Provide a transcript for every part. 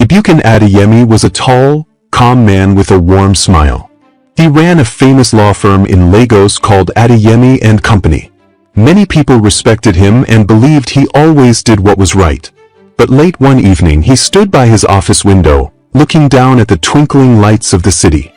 Ibukun Adeyemi was a tall, calm man with a warm smile. He ran a famous law firm in Lagos called Adeyemi and Company. Many people respected him and believed he always did what was right. But late one evening he stood by his office window, looking down at the twinkling lights of the city.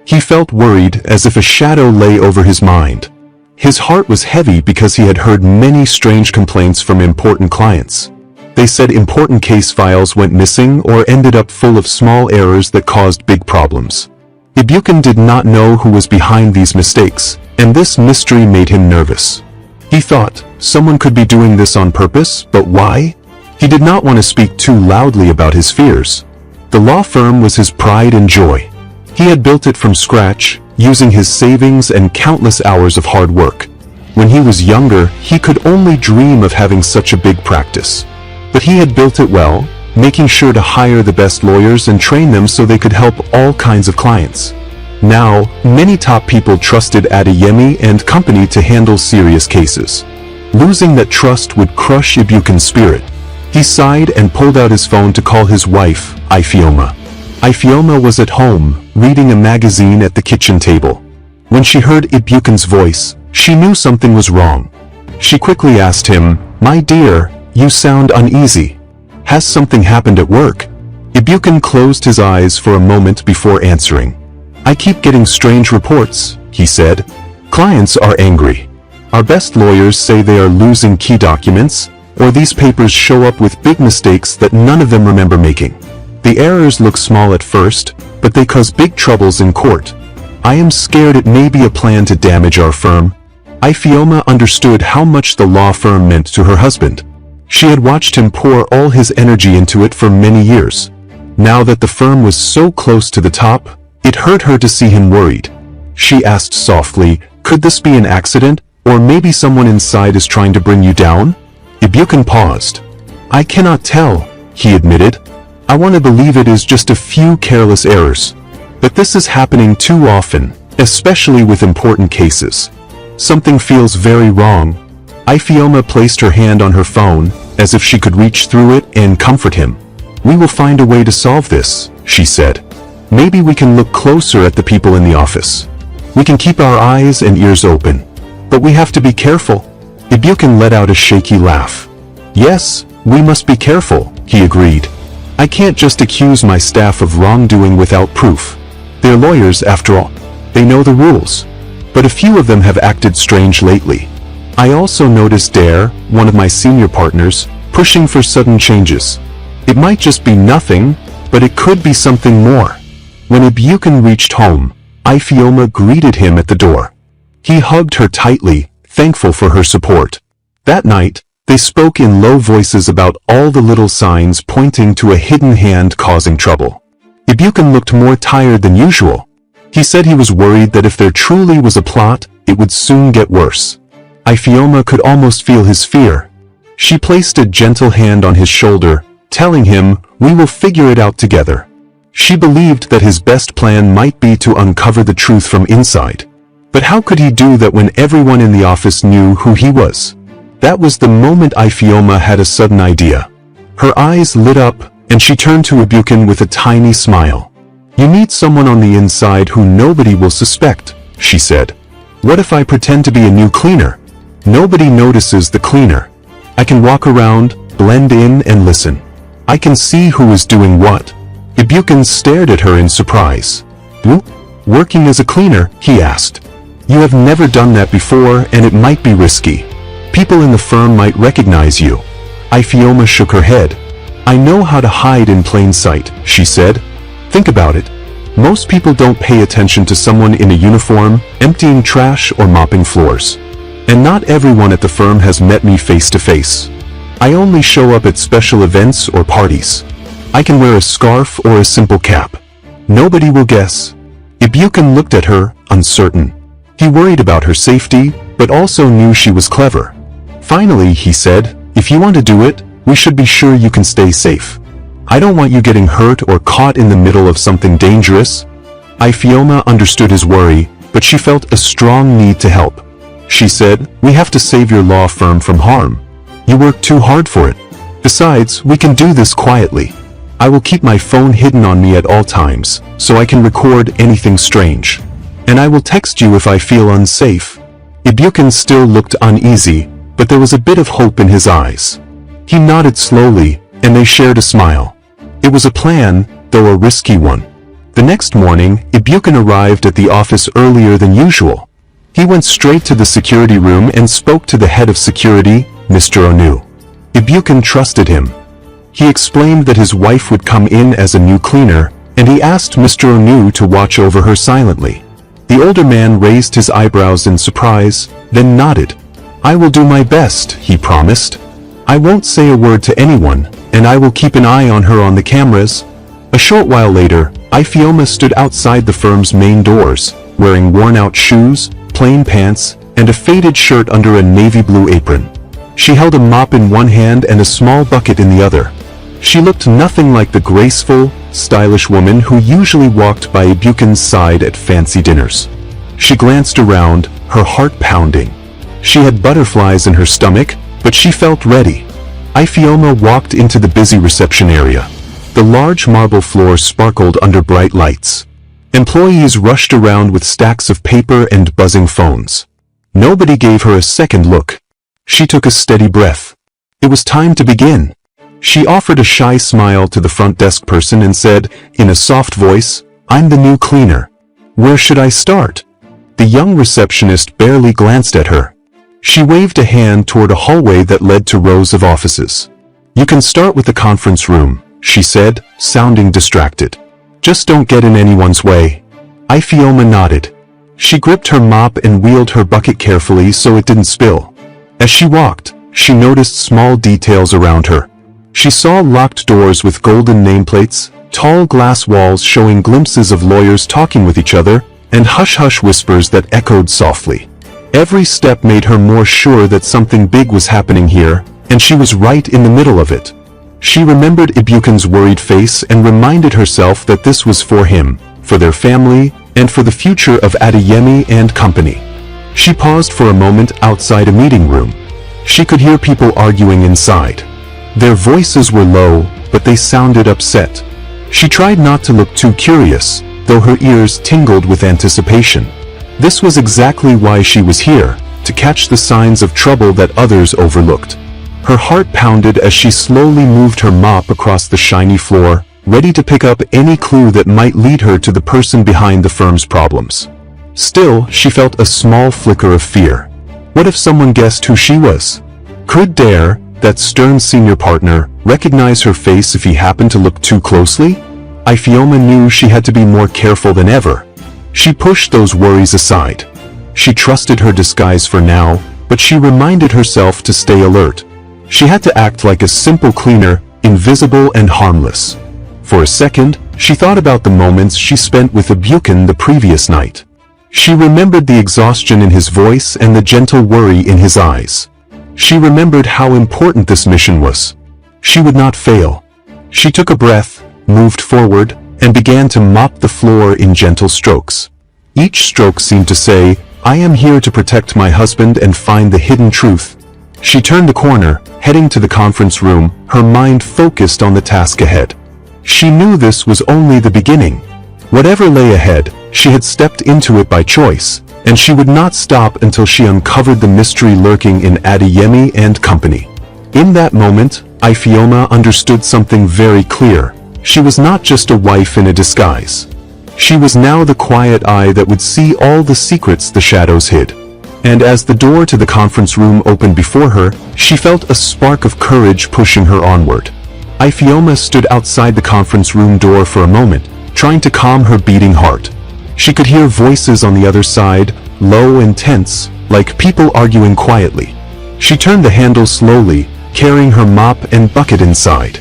He felt worried, as if a shadow lay over his mind. His heart was heavy because he had heard many strange complaints from important clients. They said important case files went missing or ended up full of small errors that caused big problems. Ibukun did not know who was behind these mistakes, and this mystery made him nervous. He thought, someone could be doing this on purpose, but why? He did not want to speak too loudly about his fears. The law firm was his pride and joy. He had built it from scratch, using his savings and countless hours of hard work. When he was younger, he could only dream of having such a big practice. But he had built it well, making sure to hire the best lawyers and train them so they could help all kinds of clients. Now, many top people trusted Adeyemi and Company to handle serious cases. Losing that trust would crush Ibukun's spirit. He sighed and pulled out his phone to call his wife, Ifeoma. Ifeoma was at home, reading a magazine at the kitchen table. When she heard Ibukun's voice, she knew something was wrong. She quickly asked him, "My dear, you sound uneasy. Has something happened at work?" Ibukun closed his eyes for a moment before answering. "I keep getting strange reports," he said. "Clients are angry. Our best lawyers say they are losing key documents, or these papers show up with big mistakes that none of them remember making. The errors look small at first, but they cause big troubles in court. I am scared it may be a plan to damage our firm." Ifeoma understood how much the law firm meant to her husband. She had watched him pour all his energy into it for many years. Now that the firm was so close to the top, it hurt her to see him worried. She asked softly, "Could this be an accident, or maybe someone inside is trying to bring you down?" Ibukun paused. "I cannot tell," he admitted. "I want to believe it is just a few careless errors. But this is happening too often, especially with important cases. Something feels very wrong." Ifeoma placed her hand on her phone, as if she could reach through it and comfort him. "We will find a way to solve this," she said. "Maybe we can look closer at the people in the office. We can keep our eyes and ears open. But we have to be careful." Ibukun let out a shaky laugh. "Yes, we must be careful," he agreed. "I can't just accuse my staff of wrongdoing without proof. They're lawyers, after all. They know the rules. But a few of them have acted strange lately. I also noticed Dare, one of my senior partners, pushing for sudden changes. It might just be nothing, but it could be something more." When Ibukun reached home, Ifeoma greeted him at the door. He hugged her tightly, thankful for her support. That night, they spoke in low voices about all the little signs pointing to a hidden hand causing trouble. Ibukun looked more tired than usual. He said he was worried that if there truly was a plot, it would soon get worse. Ifeoma could almost feel his fear. She placed a gentle hand on his shoulder, telling him, "We will figure it out together." She believed that his best plan might be to uncover the truth from inside. But how could he do that when everyone in the office knew who he was? That was the moment Ifeoma had a sudden idea. Her eyes lit up, and she turned to Ibukun with a tiny smile. "You need someone on the inside who nobody will suspect," she said. "What if I pretend to be a new cleaner? Nobody notices the cleaner. I can walk around, blend in, and listen. I can see who is doing what." Ibukun stared at her in surprise. "You? Working as a cleaner?" he asked. "You have never done that before, and it might be risky. People in the firm might recognize you." Ifeoma shook her head. "I know how to hide in plain sight," she said. "Think about it. Most people don't pay attention to someone in a uniform, emptying trash or mopping floors. And not everyone at the firm has met me face to face. I only show up at special events or parties. I can wear a scarf or a simple cap. Nobody will guess." Ibukun looked at her, uncertain. He worried about her safety, but also knew she was clever. Finally, he said, "If you want to do it, we should be sure you can stay safe. I don't want you getting hurt or caught in the middle of something dangerous." Ifeoma understood his worry, but she felt a strong need to help. She said, "We have to save your law firm from harm. You work too hard for it. Besides, we can do this quietly." I will keep my phone hidden on me at all times, so I can record anything strange. And I will text you if I feel unsafe." Ibukin still looked uneasy, but there was a bit of hope in his eyes. He nodded slowly, and they shared a smile. It was a plan, though a risky one. The next morning, Ibukin arrived at the office earlier than usual. He went straight to the security room and spoke to the head of security, Mr. Onu. Ibukin trusted him. He explained that his wife would come in as a new cleaner, and he asked Mr. Onu to watch over her silently. The older man raised his eyebrows in surprise, then nodded. "I will do my best," he promised. "I won't say a word to anyone, and I will keep an eye on her on the cameras." A short while later, Ifioma stood outside the firm's main doors, wearing worn-out shoes, plain pants, and a faded shirt under a navy blue apron. She held a mop in one hand and a small bucket in the other. She looked nothing like the graceful, stylish woman who usually walked by Ibukin's side at fancy dinners. She glanced around, her heart pounding. She had butterflies in her stomach, but she felt ready. Ifioma walked into the busy reception area. The large marble floor sparkled under bright lights. Employees rushed around with stacks of paper and buzzing phones. Nobody gave her a second look. She took a steady breath. It was time to begin. She offered a shy smile to the front desk person and said, in a soft voice, "I'm the new cleaner. Where should I start?" The young receptionist barely glanced at her. She waved a hand toward a hallway that led to rows of offices. "You can start with the conference room," she said, sounding distracted. "Just don't get in anyone's way." Ifioma nodded. She gripped her mop and wheeled her bucket carefully so it didn't spill. As she walked, she noticed small details around her. She saw locked doors with golden nameplates, tall glass walls showing glimpses of lawyers talking with each other, and hush-hush whispers that echoed softly. Every step made her more sure that something big was happening here, and she was right in the middle of it. She remembered Ibukin's worried face and reminded herself that this was for him, for their family, and for the future of Adeyemi and company. She paused for a moment outside a meeting room. She could hear people arguing inside. Their voices were low, but they sounded upset. She tried not to look too curious, though her ears tingled with anticipation. This was exactly why she was here, to catch the signs of trouble that others overlooked. Her heart pounded as she slowly moved her mop across the shiny floor, ready to pick up any clue that might lead her to the person behind the firm's problems. Still, she felt a small flicker of fear. What if someone guessed who she was? Could Dare, that stern senior partner, recognize her face if he happened to look too closely? Ifioma knew she had to be more careful than ever. She pushed those worries aside. She trusted her disguise for now, but she reminded herself to stay alert. She had to act like a simple cleaner, invisible and harmless. For a second, she thought about the moments she spent with Ibukin the previous night. She remembered the exhaustion in his voice and the gentle worry in his eyes. She remembered how important this mission was. She would not fail. She took a breath, moved forward, and began to mop the floor in gentle strokes. Each stroke seemed to say, "I am here to protect my husband and find the hidden truth." She turned the corner, heading to the conference room, her mind focused on the task ahead. She knew this was only the beginning. Whatever lay ahead, she had stepped into it by choice, and she would not stop until she uncovered the mystery lurking in Adeyemi and company. In that moment, Ifioma understood something very clear. She was not just a wife in a disguise. She was now the quiet eye that would see all the secrets the shadows hid. And as the door to the conference room opened before her, she felt a spark of courage pushing her onward. Ifioma stood outside the conference room door for a moment, trying to calm her beating heart. She could hear voices on the other side, low and tense, like people arguing quietly. She turned the handle slowly, carrying her mop and bucket inside.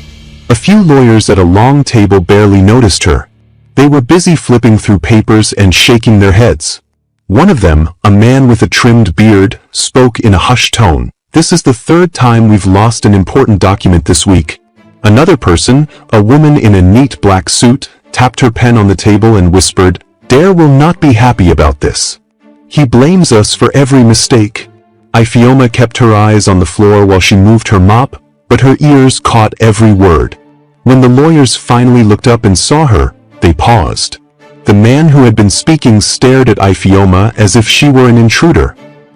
A few lawyers at a long table barely noticed her. They were busy flipping through papers and shaking their heads. One of them, a man with a trimmed beard, spoke in a hushed tone. "This is the third time we've lost an important document this week." Another person, a woman in a neat black suit, tapped her pen on the table and whispered, "Dare will not be happy about this. He blames us for every mistake." Ifioma kept her eyes on the floor while she moved her mop, but her ears caught every word. When the lawyers finally looked up and saw her, they paused. The man who had been speaking stared at Ifeoma as if she were an intruder.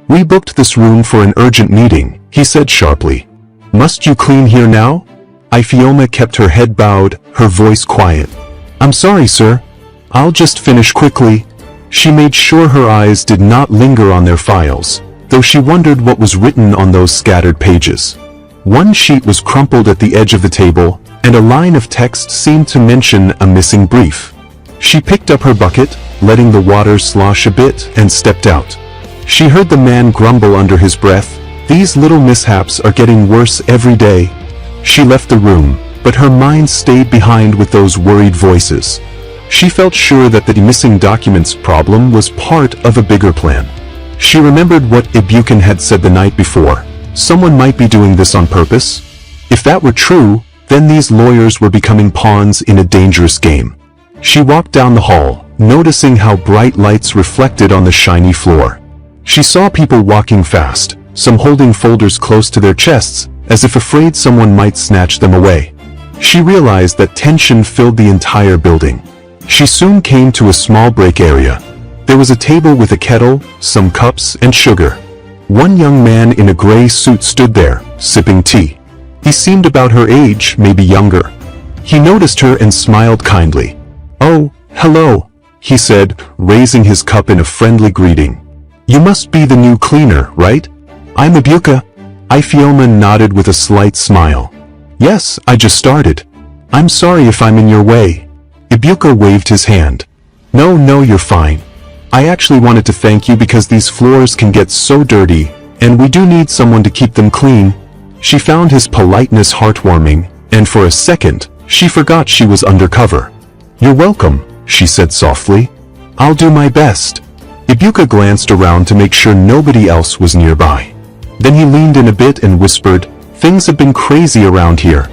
"We booked this room for an urgent meeting," he said sharply. "Must you clean here now?" Ifeoma kept her head bowed, her voice quiet. "I'm sorry, sir. I'll just finish quickly." She made sure her eyes did not linger on their files, though she wondered what was written on those scattered pages. One sheet was crumpled at the edge of the table, and a line of text seemed to mention a missing brief. She picked up her bucket, letting the water slosh a bit, and stepped out. She heard the man grumble under his breath, "These little mishaps are getting worse every day." She left the room, but her mind stayed behind with those worried voices. She felt sure that the missing documents problem was part of a bigger plan. She remembered what Ibuken had said the night before. Someone might be doing this on purpose. If that were true, then these lawyers were becoming pawns in a dangerous game. She walked down the hall, noticing how bright lights reflected on the shiny floor. She saw people walking fast, some holding folders close to their chests, as if afraid someone might snatch them away. She realized that tension filled the entire building. She soon came to a small break area. There was a table with a kettle, some cups, and sugar. One young man in a gray suit stood there, sipping tea. He seemed about her age, maybe younger. He noticed her and smiled kindly. "Oh, hello," he said, raising his cup in a friendly greeting. "You must be the new cleaner, right?" "I'm Ibuka." Ifeoma nodded with a slight smile. "Yes, I just started. I'm sorry if I'm in your way." Ibuka waved his hand. No, you're fine. I actually wanted to thank you because these floors can get so dirty, and we do need someone to keep them clean." She found his politeness heartwarming, and for a second, she forgot she was undercover. "You're welcome," she said softly. "I'll do my best." Ibuka glanced around to make sure nobody else was nearby. Then he leaned in a bit and whispered, "Things have been crazy around here.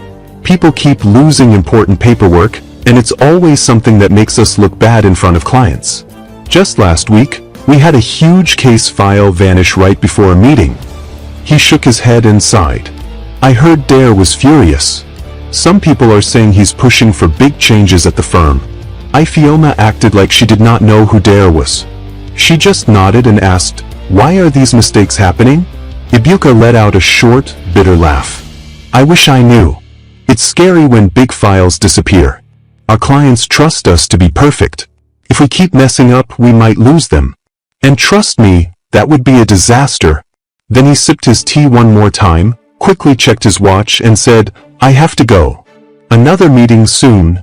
People keep losing important paperwork, and it's always something that makes us look bad in front of clients. Just last week, we had a huge case file vanish right before a meeting." He shook his head and sighed. "I heard Dare was furious. Some people are saying he's pushing for big changes at the firm." Ifeoma acted like she did not know who Dare was. She just nodded and asked, "Why are these mistakes happening?" Ibuka let out a short, bitter laugh. "I wish I knew. It's scary when big files disappear. Our clients trust us to be perfect. If we keep messing up, we might lose them. And trust me, that would be a disaster." Then he sipped his tea one more time, quickly checked his watch and said, "I have to go. Another meeting soon."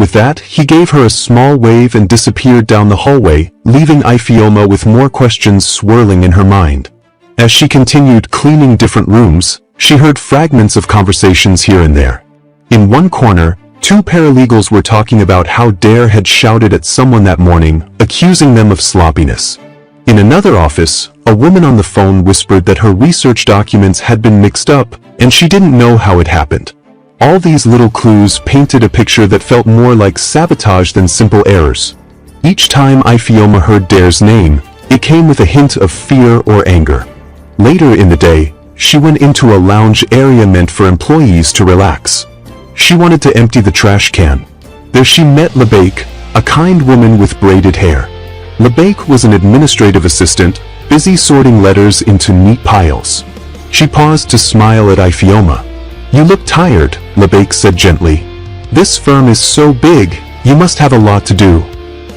With that, he gave her a small wave and disappeared down the hallway, leaving Ifeoma with more questions swirling in her mind. As she continued cleaning different rooms, she heard fragments of conversations here and there. In one corner, two paralegals were talking about how Dare had shouted at someone that morning, accusing them of sloppiness. In another office, a woman on the phone whispered that her research documents had been mixed up, and she didn't know how it happened. All these little clues painted a picture that felt more like sabotage than simple errors. Each time Ifeoma heard Dare's name, it came with a hint of fear or anger. Later in the day, she went into a lounge area meant for employees to relax. She wanted to empty the trash can. There she met Lebaik, a kind woman with braided hair. Lebaik was an administrative assistant, busy sorting letters into neat piles. She paused to smile at Ifeoma. "You look tired," Lebaik said gently. "This firm is so big, you must have a lot to do."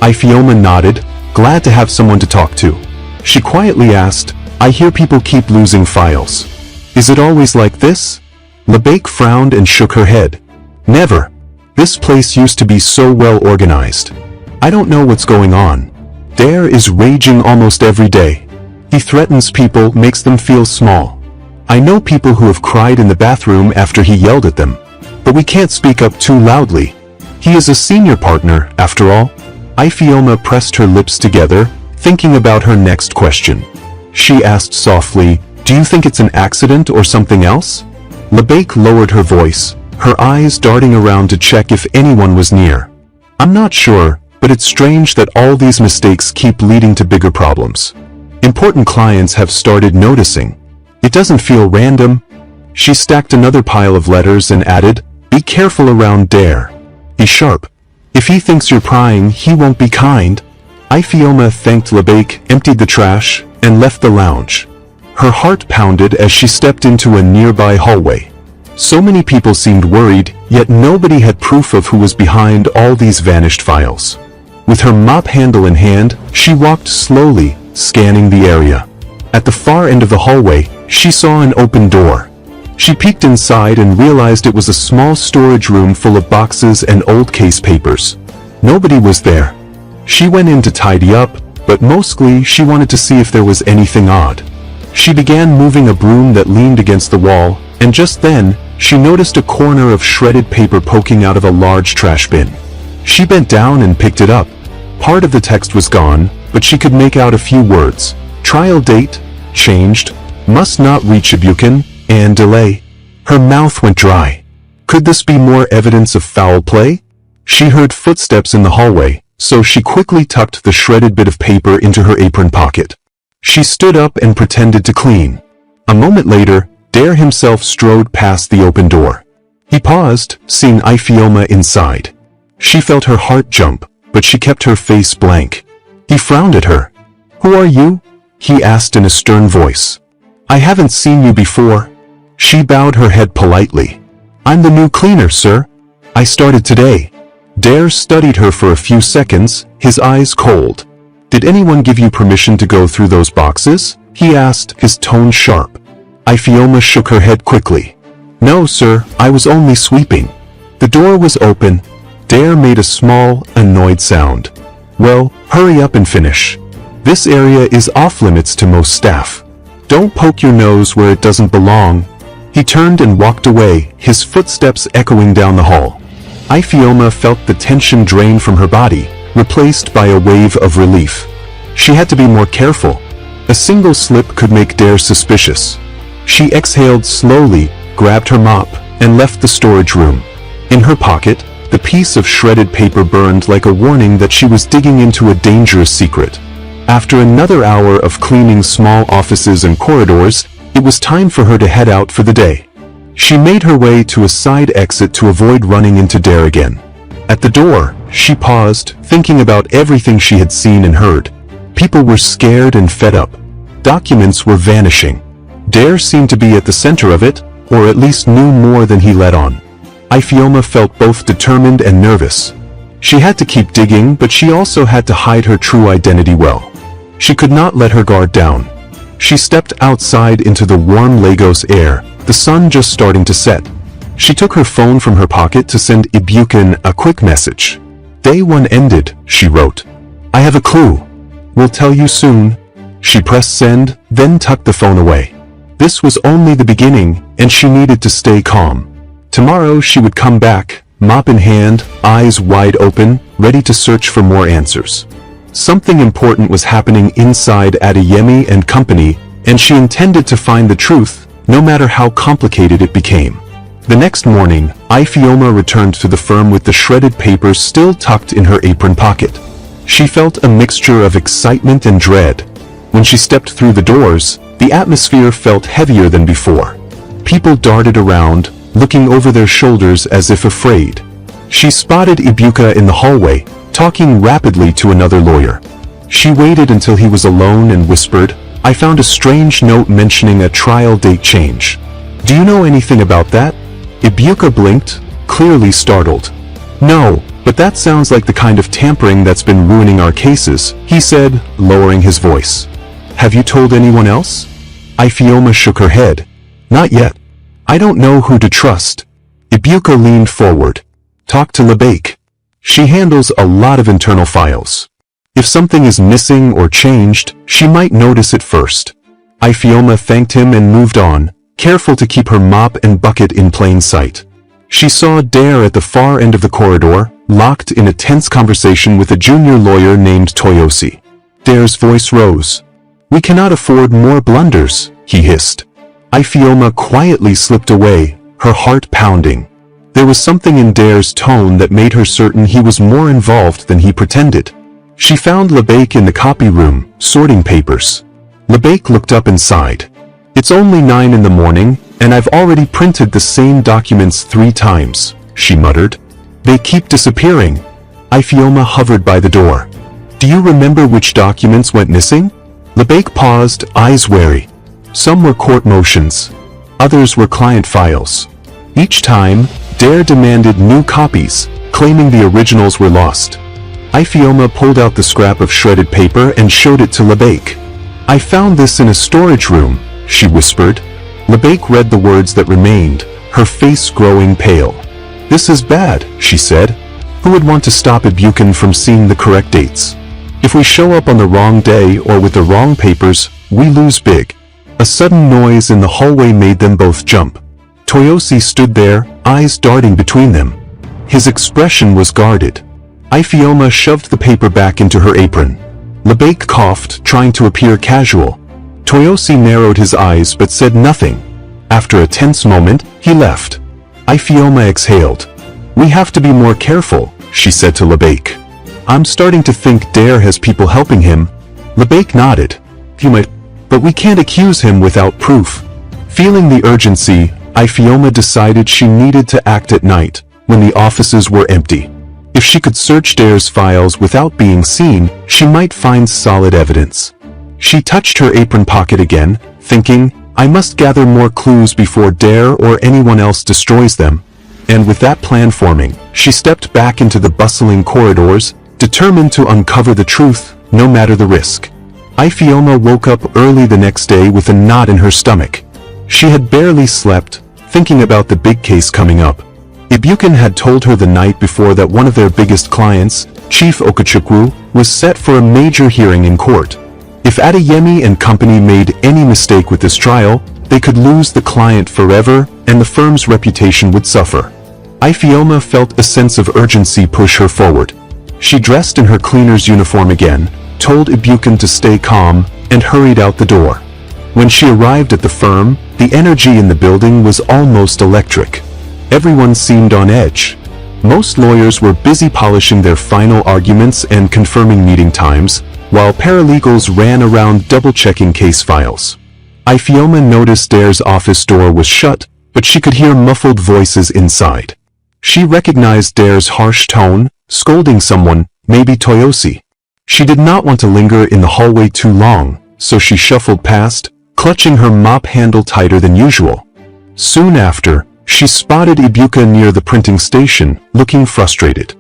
Ifeoma nodded, glad to have someone to talk to. She quietly asked, "I hear people keep losing files. Is it always like this?" Lebaik frowned and shook her head. "Never. This place used to be so well organized. I don't know what's going on. Dare is raging almost every day. He threatens people, makes them feel small. I know people who have cried in the bathroom after he yelled at them. But we can't speak up too loudly. He is a senior partner, after all." Ifeoma pressed her lips together, thinking about her next question. She asked softly, "Do you think it's an accident or something else?" Lebaik lowered her voice, her eyes darting around to check if anyone was near. "I'm not sure, but it's strange that all these mistakes keep leading to bigger problems. Important clients have started noticing. It doesn't feel random." She stacked another pile of letters and added, Be careful around Dare. He's sharp. If he thinks you're prying, he won't be kind. Ifeoma thanked Lebake, emptied the trash, and left the lounge. Her heart pounded as she stepped into a nearby hallway. So many people seemed worried, yet nobody had proof of who was behind all these vanished files. With her mop handle in hand, she walked slowly, scanning the area. At the far end of the hallway, she saw an open door. She peeked inside and realized it was a small storage room full of boxes and old case papers. Nobody was there. She went in to tidy up, but mostly she wanted to see if there was anything odd. She began moving a broom that leaned against the wall, and just then, she noticed a corner of shredded paper poking out of a large trash bin. She bent down and picked it up. Part of the text was gone, but she could make out a few words. Trial date, changed, must not reach Ibuken, and delay. Her mouth went dry. Could this be more evidence of foul play? She heard footsteps in the hallway, so she quickly tucked the shredded bit of paper into her apron pocket. She stood up and pretended to clean. A moment later, Dare himself strode past the open door. He paused, seeing Ifeoma inside. She felt her heart jump, but she kept her face blank. He frowned at her. "Who are you?" he asked in a stern voice. "I haven't seen you before." She bowed her head politely. "I'm the new cleaner, sir. I started today." Dare studied her for a few seconds, his eyes cold. "Did anyone give you permission to go through those boxes?" he asked, his tone sharp. Ifeoma shook her head quickly. "No, sir, I was only sweeping." The door was open. Dare made a small, annoyed sound. "Well, hurry up and finish. This area is off-limits to most staff. Don't poke your nose where it doesn't belong." He turned and walked away, his footsteps echoing down the hall. Ifeoma felt the tension drain from her body, replaced by a wave of relief. She had to be more careful. A single slip could make Dare suspicious. She exhaled slowly, grabbed her mop, and left the storage room. In her pocket, the piece of shredded paper burned like a warning that she was digging into a dangerous secret. After another hour of cleaning small offices and corridors, it was time for her to head out for the day. She made her way to a side exit to avoid running into Dare again. At the door, she paused, thinking about everything she had seen and heard. People were scared and fed up. Documents were vanishing. Dare seemed to be at the center of it, or at least knew more than he let on. Ifeoma felt both determined and nervous. She had to keep digging, but she also had to hide her true identity well. She could not let her guard down. She stepped outside into the warm Lagos air, the sun just starting to set. She took her phone from her pocket to send Ibuken a quick message. "Day 1 ended," she wrote. "I have a clue. Will tell you soon." She pressed send, then tucked the phone away. This was only the beginning, and she needed to stay calm. Tomorrow she would come back, mop in hand, eyes wide open, ready to search for more answers. Something important was happening inside Adeyemi and Company, and she intended to find the truth, no matter how complicated it became. The next morning, Ifeoma returned to the firm with the shredded papers still tucked in her apron pocket. She felt a mixture of excitement and dread. When she stepped through the doors, the atmosphere felt heavier than before. People darted around, looking over their shoulders as if afraid. She spotted Ibuka in the hallway, talking rapidly to another lawyer. She waited until he was alone and whispered, "I found a strange note mentioning a trial date change. Do you know anything about that?" Ibuka blinked, clearly startled. "No, but that sounds like the kind of tampering that's been ruining our cases," he said, lowering his voice. "Have you told anyone else?" Ifeoma shook her head. "Not yet. I don't know who to trust." Ibuka leaned forward. "Talk to Lebake. She handles a lot of internal files. If something is missing or changed, she might notice it first." Ifeoma thanked him and moved on, careful to keep her mop and bucket in plain sight. She saw Dare at the far end of the corridor, locked in a tense conversation with a junior lawyer named Toyosi. Dare's voice rose. "We cannot afford more blunders," he hissed. Ifeoma quietly slipped away, her heart pounding. There was something in Dare's tone that made her certain he was more involved than he pretended. She found Lebake in the copy room, sorting papers. Lebake looked up and sighed. "It's only 9 in the morning, and I've already printed the same documents 3 times. she muttered. They keep disappearing. Ifeoma hovered by the door. Do you remember which documents went missing? Lebake paused, eyes wary. Some were court motions. Others were client files. Each time, Dare demanded new copies, claiming the originals were lost. Ifeoma pulled out the scrap of shredded paper and showed it to Lebake. I found this in a storage room, she whispered. Lebake read the words that remained, her face growing pale. This is bad, she said. Who would want to stop Ibuken from seeing the correct dates? If we show up on the wrong day or with the wrong papers, we lose big. A sudden noise in the hallway made them both jump. Toyosi stood there, eyes darting between them. His expression was guarded. Ifeoma shoved the paper back into her apron. Lebake coughed, trying to appear casual. Toyosi narrowed his eyes but said nothing. After a tense moment, he left. Ifeoma exhaled. We have to be more careful, she said to Lebake. I'm starting to think Dare has people helping him. Lebake nodded. You might, but we can't accuse him without proof. Feeling the urgency, Ifeoma decided she needed to act at night, when the offices were empty. If she could search Dare's files without being seen, she might find solid evidence. She touched her apron pocket again, thinking, I must gather more clues before Dare or anyone else destroys them. And with that plan forming, she stepped back into the bustling corridors, determined to uncover the truth, no matter the risk. Ifeoma woke up early the next day with a knot in her stomach. She had barely slept, thinking about the big case coming up. Ibuken had told her the night before that one of their biggest clients, Chief Okachukwu, was set for a major hearing in court. If Adeyemi and company made any mistake with this trial, they could lose the client forever and the firm's reputation would suffer. Ifeoma felt a sense of urgency push her forward. She dressed in her cleaner's uniform again, told Ibuken to stay calm, and hurried out the door. When she arrived at the firm, the energy in the building was almost electric. Everyone seemed on edge. Most lawyers were busy polishing their final arguments and confirming meeting times, while paralegals ran around double-checking case files. Ifeoma noticed Dare's office door was shut, but she could hear muffled voices inside. She recognized Dare's harsh tone, scolding someone, maybe Toyosi. She did not want to linger in the hallway too long, so she shuffled past, clutching her mop handle tighter than usual. Soon after, she spotted Ibuka near the printing station, looking frustrated.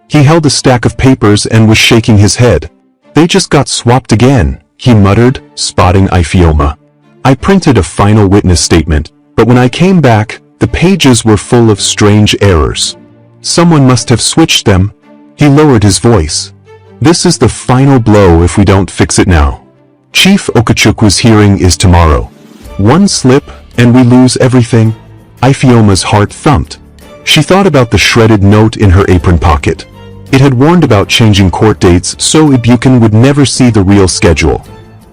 He held a stack of papers and was shaking his head. They just got swapped again, he muttered, spotting Ifeoma. I printed a final witness statement, but when I came back, the pages were full of strange errors. Someone must have switched them. He lowered his voice. This is the final blow if we don't fix it now. Chief Okachukwu's hearing is tomorrow. One slip, and we lose everything. Ifeoma's heart thumped. She thought about the shredded note in her apron pocket. It had warned about changing court dates so Ibuken would never see the real schedule.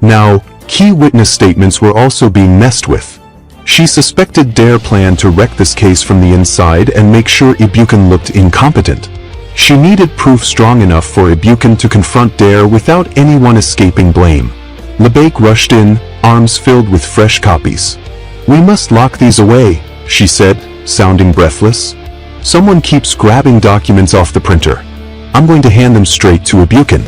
Now, key witness statements were also being messed with. She suspected Dare planned to wreck this case from the inside and make sure Ibuken looked incompetent. She needed proof strong enough for Ibuken to confront Dare without anyone escaping blame. Lebake rushed in, arms filled with fresh copies. We must lock these away, she said, sounding breathless. Someone keeps grabbing documents off the printer. I'm going to hand them straight to Ibuken.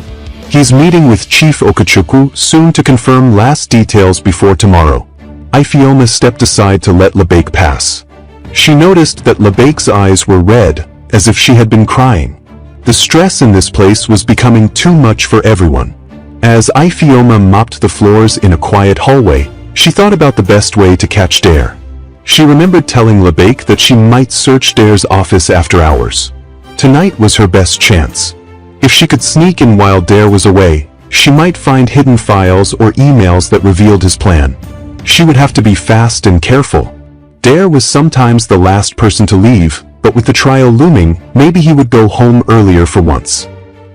He's meeting with Chief Okachukwu soon to confirm last details before tomorrow. Ifeoma stepped aside to let Lebake pass. She noticed that Lebake's eyes were red, as if she had been crying. The stress in this place was becoming too much for everyone. As Ifeoma mopped the floors in a quiet hallway, she thought about the best way to catch Dare. She remembered telling Lebake that she might search Dare's office after hours. Tonight was her best chance. If she could sneak in while Dare was away, she might find hidden files or emails that revealed his plan. She would have to be fast and careful. Dare was sometimes the last person to leave, but with the trial looming, maybe he would go home earlier for once.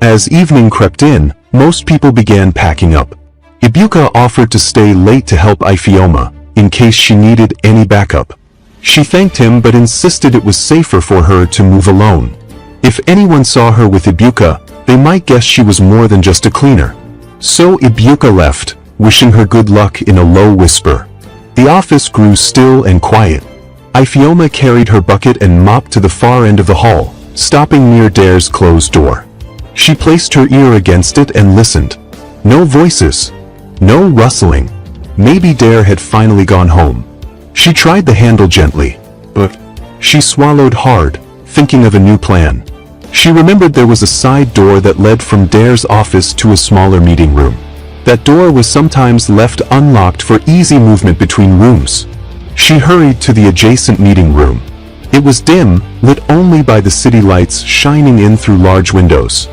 As evening crept in, most people began packing up. Ibuka offered to stay late to help Ifeoma, in case she needed any backup. She thanked him but insisted it was safer for her to move alone. If anyone saw her with Ibuka, they might guess she was more than just a cleaner. So Ibuka left, wishing her good luck in a low whisper. The office grew still and quiet. Ifeoma carried her bucket and mop to the far end of the hall, stopping near Dare's closed door. She placed her ear against it and listened. No voices. No rustling. Maybe Dare had finally gone home. She tried the handle gently, but she swallowed hard, thinking of a new plan. She remembered there was a side door that led from Dare's office to a smaller meeting room. That door was sometimes left unlocked for easy movement between rooms. She hurried to the adjacent meeting room. It was dim, lit only by the city lights shining in through large windows.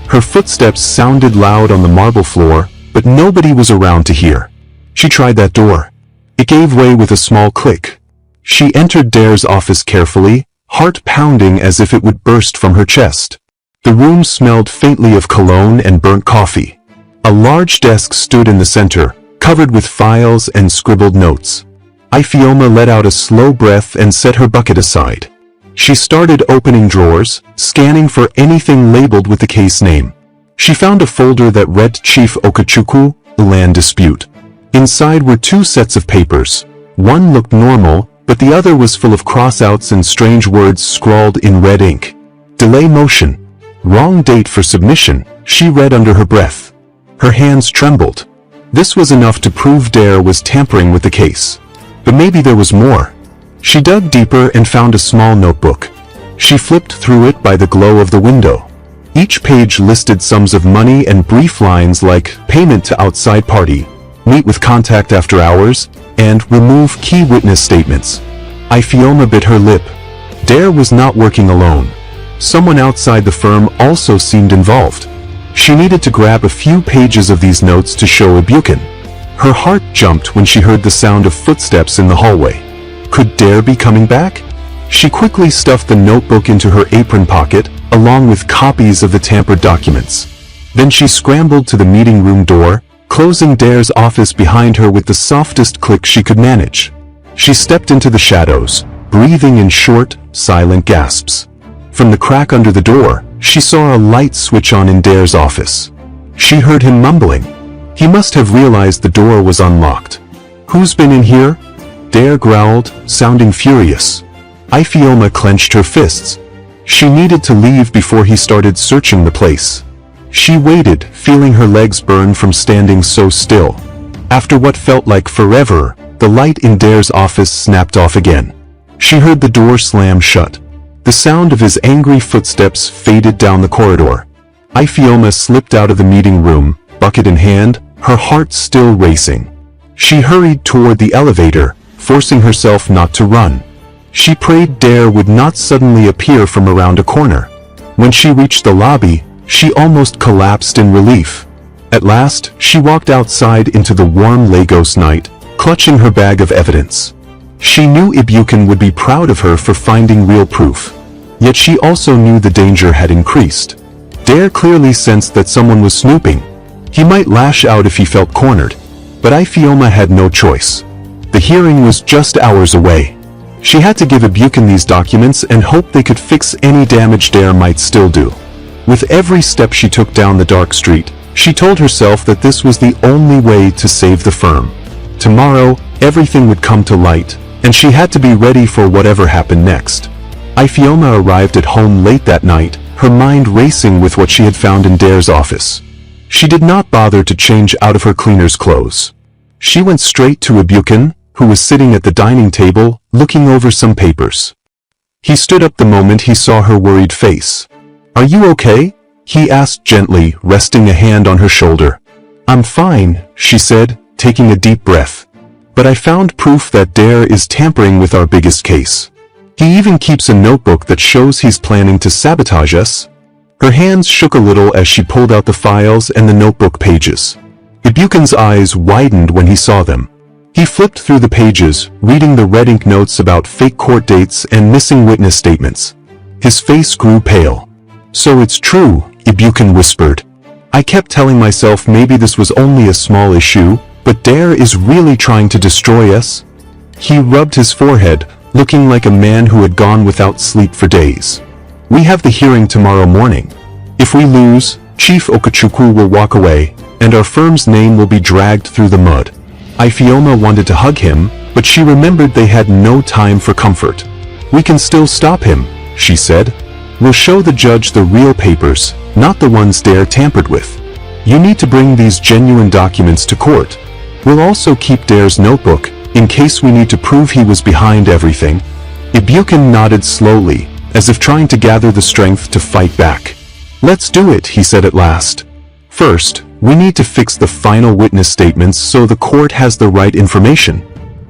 Her footsteps sounded loud on the marble floor, but nobody was around to hear. She tried that door. It gave way with a small click. She entered Dare's office carefully, heart pounding as if it would burst from her chest. The room smelled faintly of cologne and burnt coffee. A large desk stood in the center, covered with files and scribbled notes. Ifeoma let out a slow breath and set her bucket aside. She started opening drawers, scanning for anything labeled with the case name. She found a folder that read Chief Okachukwu, Land Dispute. Inside were 2 sets of papers. One looked normal, but the other was full of crossouts and strange words scrawled in red ink. Delay motion. Wrong date for submission, she read under her breath. Her hands trembled. This was enough to prove Dare was tampering with the case. But maybe there was more. She dug deeper and found a small notebook. She flipped through it by the glow of the window. Each page listed sums of money and brief lines like payment to outside party, meet with contact after hours, and remove key witness statements. Ifeoma bit her lip. Dare was not working alone. Someone outside the firm also seemed involved. She needed to grab a few pages of these notes to show Ibuken. Her heart jumped when she heard the sound of footsteps in the hallway. Could Dare be coming back? She quickly stuffed the notebook into her apron pocket, along with copies of the tampered documents. Then she scrambled to the meeting room door, closing Dare's office behind her with the softest click she could manage. She stepped into the shadows, breathing in short, silent gasps. From the crack under the door, she saw a light switch on in Dare's office. She heard him mumbling. He must have realized the door was unlocked. "Who's been in here?" Dare growled, sounding furious. Ifeoma clenched her fists. She needed to leave before he started searching the place. She waited, feeling her legs burn from standing so still. After what felt like forever, the light in Dare's office snapped off again. She heard the door slam shut. The sound of his angry footsteps faded down the corridor. Ifeoma slipped out of the meeting room, bucket in hand, her heart still racing. She hurried toward the elevator, forcing herself not to run. She prayed Dare would not suddenly appear from around a corner. When she reached the lobby, she almost collapsed in relief. At last, she walked outside into the warm Lagos night, clutching her bag of evidence. She knew Ibuken would be proud of her for finding real proof. Yet she also knew the danger had increased. Dare clearly sensed that someone was snooping. He might lash out if he felt cornered, but Ifeoma had no choice. The hearing was just hours away. She had to give Ibuken these documents and hope they could fix any damage Dare might still do. With every step she took down the dark street, she told herself that this was the only way to save the firm. Tomorrow, everything would come to light, and she had to be ready for whatever happened next. Ifeoma arrived at home late that night, her mind racing with what she had found in Dare's office. She did not bother to change out of her cleaner's clothes. She went straight to Ibuken, who was sitting at the dining table, looking over some papers. He stood up the moment he saw her worried face. "Are you okay?" he asked gently, resting a hand on her shoulder. "I'm fine," she said, taking a deep breath. "But I found proof that Dare is tampering with our biggest case. He even keeps a notebook that shows he's planning to sabotage us." Her hands shook a little as she pulled out the files and the notebook pages. Ibuken's eyes widened when he saw them. He flipped through the pages, reading the red ink notes about fake court dates and missing witness statements. His face grew pale. "So it's true," Ibuken whispered. "I kept telling myself maybe this was only a small issue, but Dare is really trying to destroy us." He rubbed his forehead, looking like a man who had gone without sleep for days. "We have the hearing tomorrow morning. If we lose, Chief Okachukwu will walk away, and our firm's name will be dragged through the mud. Ifeoma wanted to hug him, but she remembered they had no time for comfort. "We can still stop him," she said. "We'll show the judge the real papers, not the ones Dare tampered with. You need to bring these genuine documents to court. We'll also keep Dare's notebook, in case we need to prove he was behind everything." Ibuken nodded slowly, as if trying to gather the strength to fight back. "Let's do it," he said at last. "First, we need to fix the final witness statements so the court has the right information."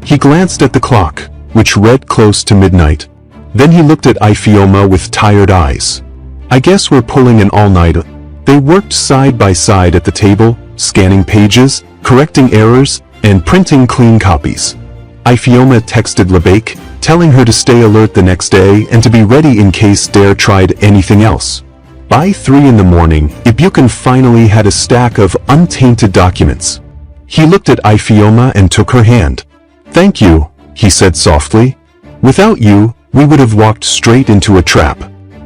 He glanced at the clock, which read close to midnight. Then he looked at Ifeoma with tired eyes. "I guess we're pulling an all-nighter." They worked side by side at the table, scanning pages, correcting errors, and printing clean copies. Ifeoma texted Labake, telling her to stay alert the next day and to be ready in case Dare tried anything else. By 3 in the morning, Ibuken finally had a stack of untainted documents. He looked at Ifeoma and took her hand. "Thank you," he said softly. "Without you, we would have walked straight into a trap."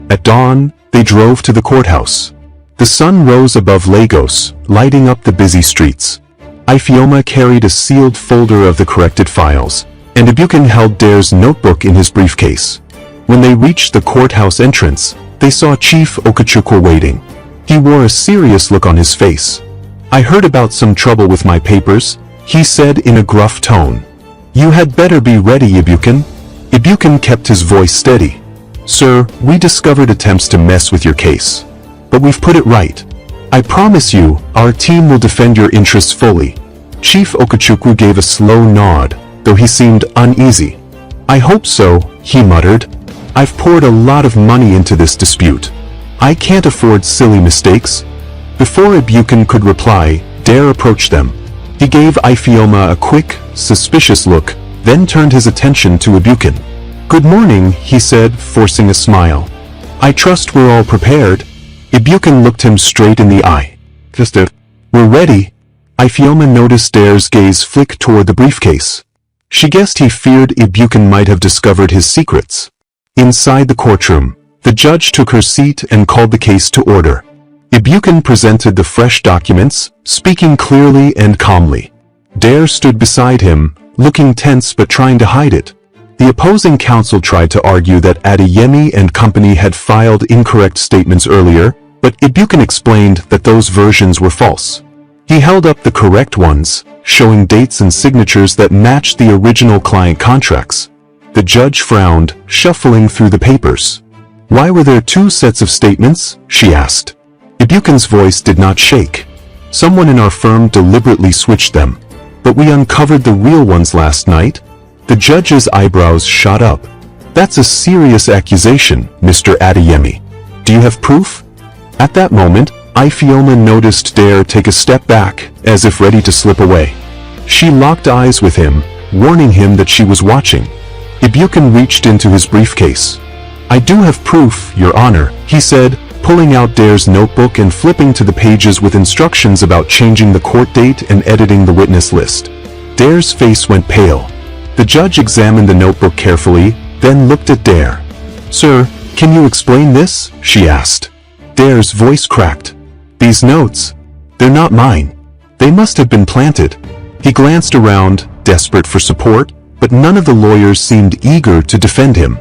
At dawn, they drove to the courthouse. The sun rose above Lagos, lighting up the busy streets. Ifeoma carried a sealed folder of the corrected files, and Ibuken held Dare's notebook in his briefcase. When they reached the courthouse entrance, they saw Chief Okachukwu waiting. He wore a serious look on his face. "I heard about some trouble with my papers," he said in a gruff tone. "You had better be ready, Ibuken." Ibuken kept his voice steady. "Sir, we discovered attempts to mess with your case. But we've put it right. I promise you, our team will defend your interests fully." Chief Okachukwu gave a slow nod, though he seemed uneasy. "I hope so," he muttered. "I've poured a lot of money into this dispute. I can't afford silly mistakes." Before Ibuken could reply, Dare approached them. He gave Ifeoma a quick, suspicious look, then turned his attention to Ibuken. "Good morning," he said, forcing a smile. "I trust we're all prepared." Ibuken looked him straight in the eye. "We're ready." Ifeoma noticed Dare's gaze flick toward the briefcase. She guessed he feared Ibuken might have discovered his secrets. Inside the courtroom, the judge took her seat and called the case to order. Ibuken presented the fresh documents, speaking clearly and calmly. Dare stood beside him, looking tense but trying to hide it. The opposing counsel tried to argue that Adeyemi and company had filed incorrect statements earlier, but Ibuken explained that those versions were false. He held up the correct ones, showing dates and signatures that matched the original client contracts. The judge frowned, shuffling through the papers. "Why were there 2 sets of statements?" she asked. Ibuken's voice did not shake. "Someone in our firm deliberately switched them. But we uncovered the real ones last night." The judge's eyebrows shot up. "That's a serious accusation, Mr. Adeyemi. Do you have proof?" At that moment, Ifeoma noticed Dare take a step back, as if ready to slip away. She locked eyes with him, warning him that she was watching. Ibuken reached into his briefcase. "I do have proof, Your Honor," he said, pulling out Dare's notebook and flipping to the pages with instructions about changing the court date and editing the witness list. Dare's face went pale. The judge examined the notebook carefully, then looked at Dare. "Sir, can you explain this?" she asked. Dare's voice cracked. "These notes, they're not mine. They must have been planted." He glanced around, desperate for support, but none of the lawyers seemed eager to defend him.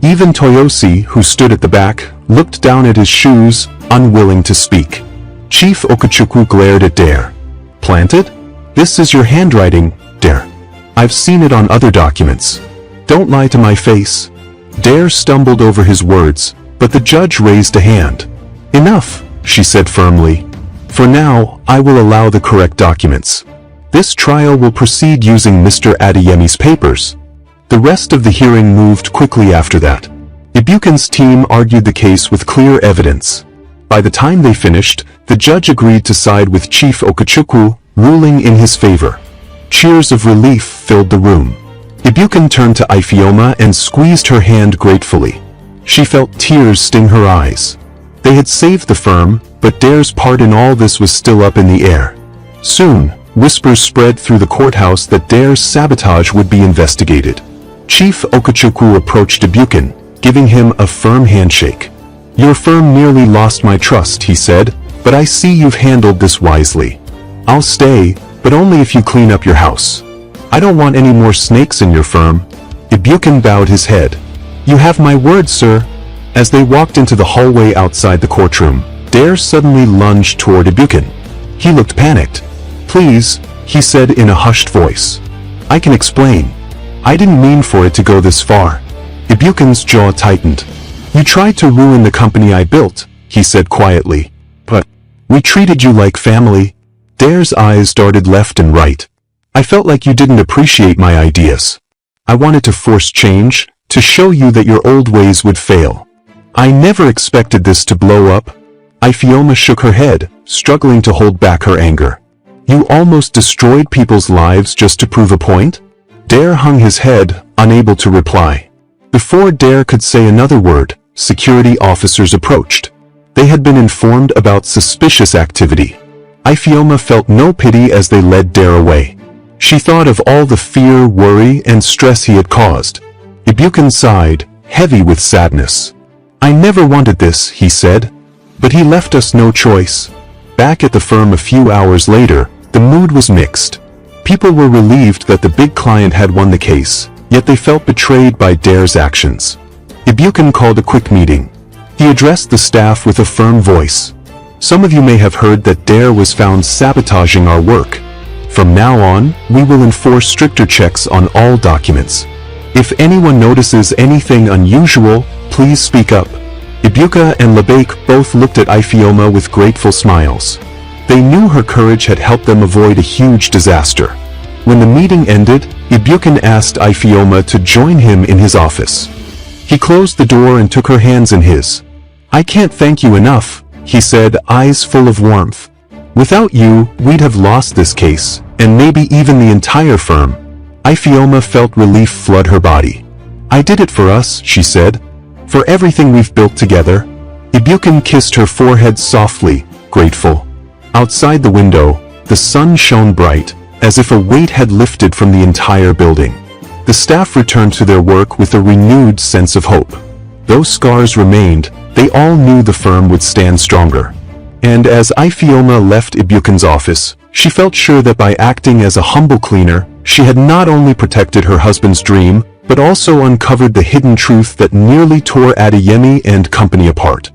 Even Toyosi, who stood at the back, looked down at his shoes, unwilling to speak. Chief Okachukwu glared at Dare. "Planted? This is your handwriting, Dare. I've seen it on other documents. Don't lie to my face." Dare stumbled over his words, but the judge raised a hand. "Enough," she said firmly. "For now, I will allow the correct documents. This trial will proceed using Mr. Adeyemi's papers." The rest of the hearing moved quickly after that. Ibuken's team argued the case with clear evidence. By the time they finished, the judge agreed to side with Chief Okachukwu, ruling in his favor. Cheers of relief filled the room. Ibuken turned to Ifeoma and squeezed her hand gratefully. She felt tears sting her eyes. They had saved the firm, but Dare's part in all this was still up in the air. Soon, whispers spread through the courthouse that Dare's sabotage would be investigated. Chief Okachukwu approached Ibuken, giving him a firm handshake. "Your firm nearly lost my trust," he said, "but I see you've handled this wisely. I'll stay, but only if you clean up your house." I don't want any more snakes in your firm. Ibukin bowed his head. You have my word, sir. As they walked into the hallway outside the courtroom, Dare suddenly lunged toward Ibukin. He looked panicked. Please, he said in a hushed voice. I can explain. I didn't mean for it to go this far. Ibukin's jaw tightened. You tried to ruin the company I built, he said quietly. But we treated you like family. Dare's eyes darted left and right. I felt like you didn't appreciate my ideas. I wanted to force change, to show you that your old ways would fail. I never expected this to blow up. Ifeoma shook her head, struggling to hold back her anger. You almost destroyed people's lives just to prove a point? Dare hung his head, unable to reply. Before Dare could say another word, security officers approached. They had been informed about suspicious activity. Ifeoma felt no pity as they led Dare away. She thought of all the fear, worry, and stress he had caused. Ibukin sighed, heavy with sadness. I never wanted this, he said. But he left us no choice. Back at the firm a few hours later, the mood was mixed. People were relieved that the big client had won the case, yet they felt betrayed by Dare's actions. Ibukin called a quick meeting. He addressed the staff with a firm voice. Some of you may have heard that Dare was found sabotaging our work. From now on, we will enforce stricter checks on all documents. If anyone notices anything unusual, please speak up. Ibuka and Lebeik both looked at Ifeoma with grateful smiles. They knew her courage had helped them avoid a huge disaster. When the meeting ended, Ibukin asked Ifeoma to join him in his office. He closed the door and took her hands in his. I can't thank you enough, he said, eyes full of warmth. Without you, we'd have lost this case, and maybe even the entire firm. Ifeoma felt relief flood her body. I did it for us, she said. For everything we've built together. Ibukin kissed her forehead softly, grateful. Outside the window, the sun shone bright, as if a weight had lifted from the entire building. The staff returned to their work with a renewed sense of hope. Though scars remained, they all knew the firm would stand stronger. And as Ifeoma left Ibukin's office, she felt sure that by acting as a humble cleaner, she had not only protected her husband's dream, but also uncovered the hidden truth that nearly tore Adeyemi and company apart.